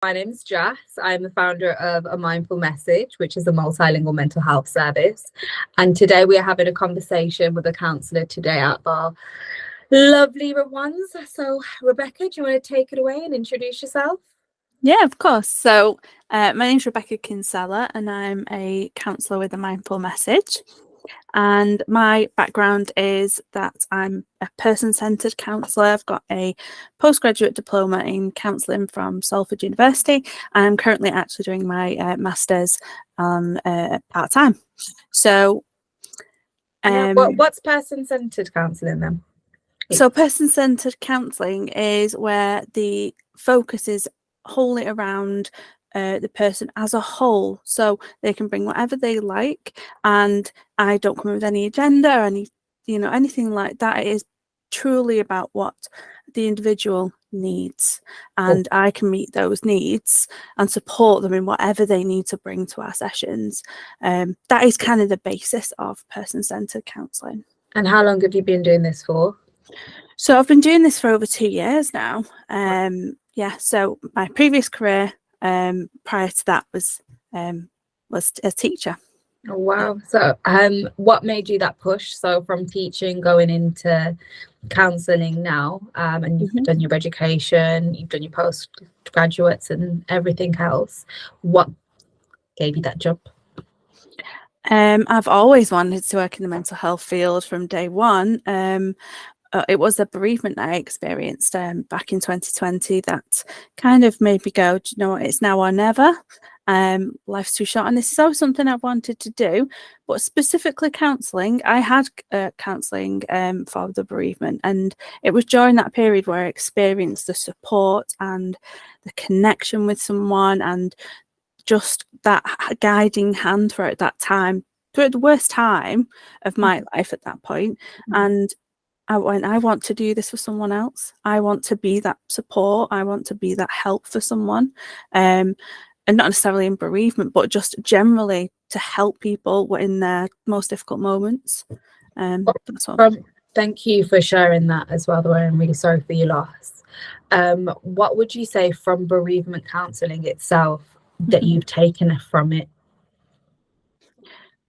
My name is Jess. I'm the founder of A Mindful Message, which is a multilingual mental health service. And today we are having a conversation with a counsellor today at our lovely ones. So, Rebecca, do you want to take it away and introduce yourself? Yeah, of course. So my name's Rebecca Kinsella and I'm a counsellor with A Mindful Message. And my background is that I'm a person-centred counsellor. I've got a postgraduate diploma in counselling from Salford University. I'm currently actually doing my master's part-time. So What's person-centred counselling then? So person-centred counselling is where the focus is wholly around the person as a whole, so they can bring whatever they like, and I don't come with any agenda or anything like that. It is truly about what the individual needs, and I can meet those needs and support them in whatever they need to bring to our sessions. That is kind of the basis of person-centred counselling. And how long have you been doing this for? So I've been doing this for over 2 years now. So my previous career prior to that was a teacher. Oh, wow. So what made you that push? So from teaching going into counselling now, and you've done your education, you've done your postgraduates and everything else. What gave you that jump? I've always wanted to work in the mental health field from day one. It was a bereavement I experienced back in 2020 that kind of made me go, do you know what, it's now or never. Life's too short, and this is always something I've wanted to do, but specifically counselling. I had counselling for the bereavement, and it was during that period where I experienced the support and the connection with someone and just that guiding hand throughout that time, through the worst time of my life at that point. And I want to do this for someone else. I want to be that support. I want to be that help for someone. And not necessarily in bereavement, but just generally to help people in their most difficult moments. Thank you for sharing that as well, though I'm really sorry for your loss. What would you say from bereavement counselling itself that you've taken from it?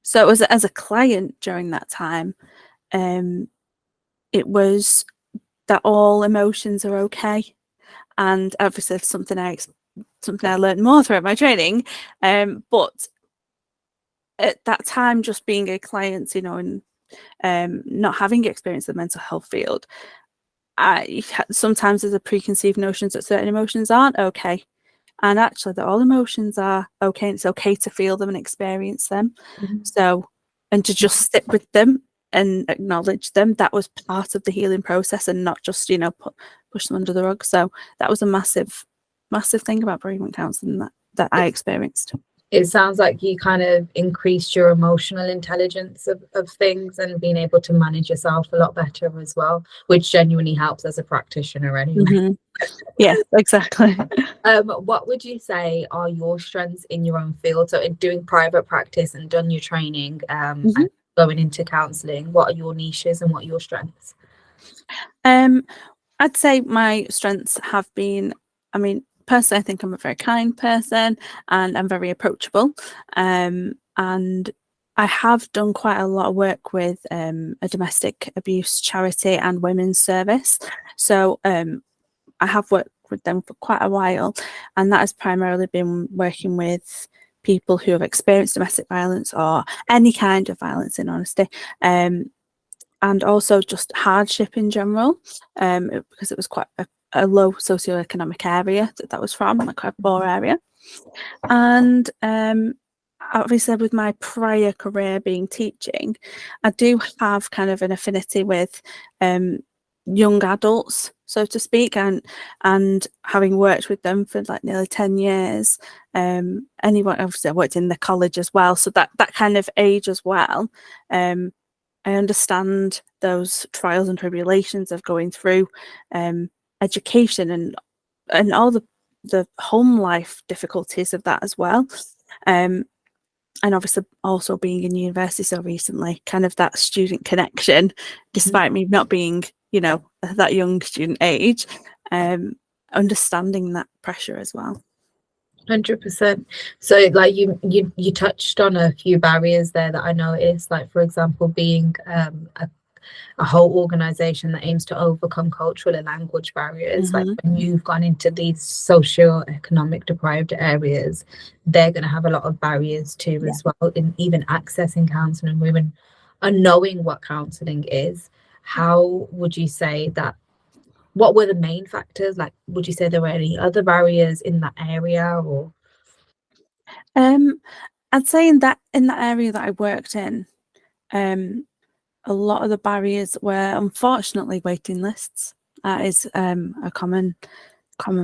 So as a client during that time, it was that all emotions are okay, and obviously something I learned more throughout my training. But at that time, just being a client, and not having experience in the mental health field, sometimes there's a preconceived notions that certain emotions aren't okay. And actually that all emotions are okay, and it's okay to feel them and experience them. So, and to just sit with them and acknowledge them, that was part of the healing process, and not just push them under the rug. So that was a massive thing about bereavement counselling that I experienced. It sounds like you kind of increased your emotional intelligence of things and being able to manage yourself a lot better as well, which genuinely helps as a practitioner anyway. Yeah, exactly. What would you say are your strengths in your own field? So in doing private practice and done your training and going into counselling, what are your niches and what are your strengths? I'd say my strengths have been, personally, I think I'm a very kind person and I'm very approachable. And I have done quite a lot of work with a domestic abuse charity and women's service. So I have worked with them for quite a while, and that has primarily been working with people who have experienced domestic violence or any kind of violence, in honesty. And also just hardship in general, because it was quite a low socioeconomic area that was from, like a poor area. And obviously with my prior career being teaching, I do have kind of an affinity with young adults, so to speak, and having worked with them for like nearly 10 years, obviously I worked in the college as well, so that kind of age as well. I understand those trials and tribulations of going through education and all the home life difficulties of that as well. And obviously also being in university so recently, kind of that student connection, despite me not being, that young student age, understanding that pressure as well. 100%. So like you touched on a few barriers there that I noticed, like for example being a whole organization that aims to overcome cultural and language barriers. Like when you've gone into these socio-economic deprived areas, they're going to have a lot of barriers too as well in even accessing counseling, women and knowing what counseling is. How would you say that, what were the main factors? Like would you say there were any other barriers in that area? Or I'd say in that area that I worked in, a lot of the barriers were unfortunately waiting lists. That is a common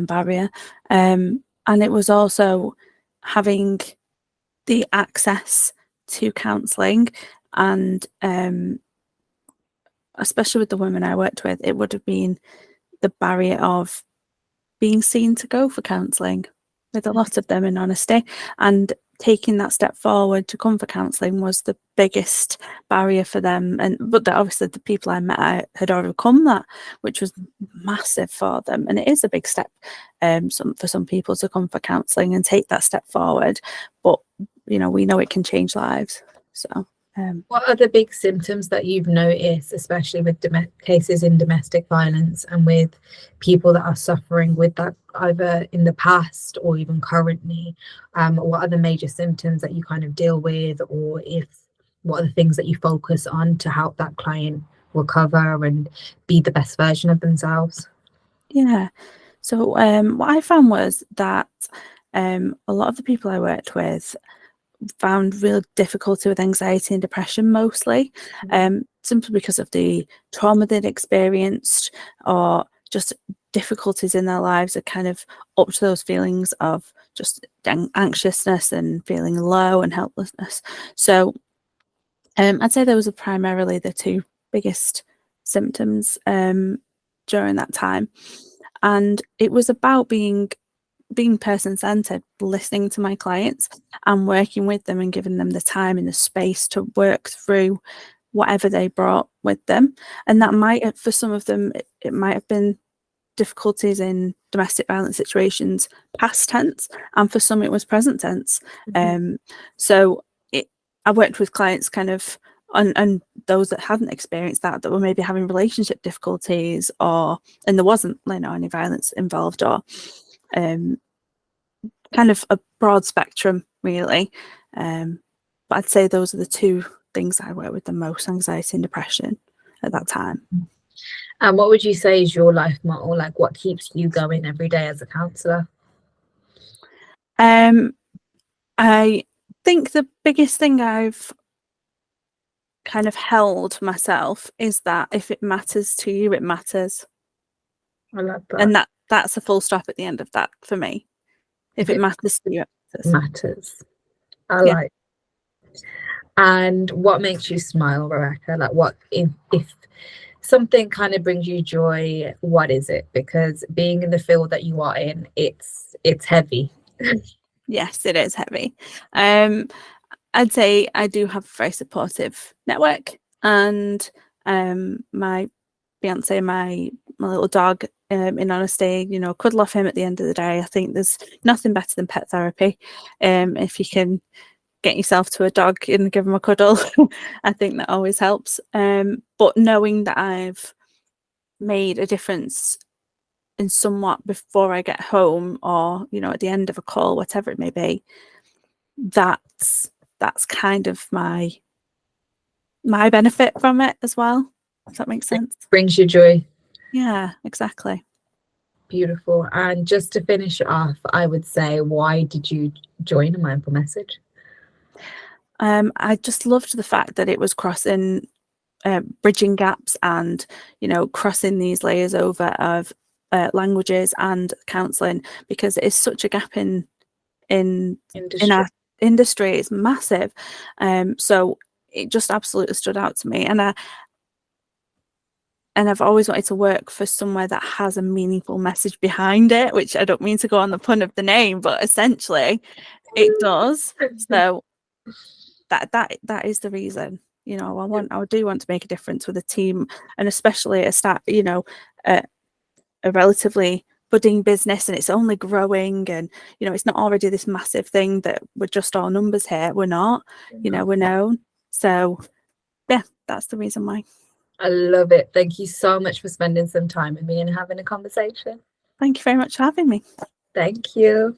barrier, and it was also having the access to counselling, and especially with the women I worked with, it would have been the barrier of being seen to go for counselling, with a lot of them, in honesty, and taking that step forward to come for counselling was the biggest barrier for them. But obviously the people I met, I had overcome that, which was massive for them, and it is a big step for some people to come for counselling and take that step forward, but we know it can change lives. So what are the big symptoms that you've noticed, especially with cases in domestic violence and with people that are suffering with that either in the past or even currently? What are the major symptoms that you kind of deal with, or what are the things that you focus on to help that client recover and be the best version of themselves? Yeah. So what I found was that a lot of the people I worked with found real difficulty with anxiety and depression, mostly simply because of the trauma they'd experienced, or just difficulties in their lives that kind of up to those feelings of just anxiousness and feeling low and helplessness. So I'd say those are primarily the two biggest symptoms during that time, and it was about being person-centered, listening to my clients and working with them and giving them the time and the space to work through whatever they brought with them. And that might, for some of them, it might have been difficulties in domestic violence situations, past tense, and for some it was present tense. So I worked with clients kind of and those that hadn't experienced that were maybe having relationship difficulties, and there wasn't any violence involved, or kind of a broad spectrum, really. But I'd say those are the two things I work with the most: anxiety and depression at that time. And what would you say is your life motto? Like what keeps you going every day as a counsellor? I think the biggest thing I've kind of held myself is that if it matters to you, it matters. I love that. And that's a full stop at the end of that for me. If it matters to you, it matters. I like. And what makes you smile, Rebecca? Like what if something kind of brings you joy, what is it? Because being in the field that you are in, it's heavy. Yes, it is heavy. I'd say I do have a very supportive network, and my fiance, my little dog, in honesty, could love him at the end of the day. I think there's nothing better than pet therapy. If you can get yourself to a dog and give him a cuddle, I think that always helps. But knowing that I've made a difference in somewhat before I get home, or at the end of a call, whatever it may be, that's kind of my benefit from it as well. Does that make sense? It brings you joy. Yeah, exactly. Beautiful. And just to finish off, I would say, why did you join A Mindful Message? I just loved the fact that it was crossing, bridging gaps, and crossing these layers over of languages and counselling, because it is such a gap in our industry. It's massive. So it just absolutely stood out to me, and I've always wanted to work for somewhere that has a meaningful message behind it, which I don't mean to go on the pun of the name, but essentially it does. So that is the reason. I do want to make a difference with a team, and especially a relatively budding business and it's only growing, and you know, it's not already this massive thing that we're just all numbers here. We're not, you know, we're known. So yeah, that's the reason why. I love it. Thank you so much for spending some time with me and having a conversation. Thank you very much for having me. Thank you.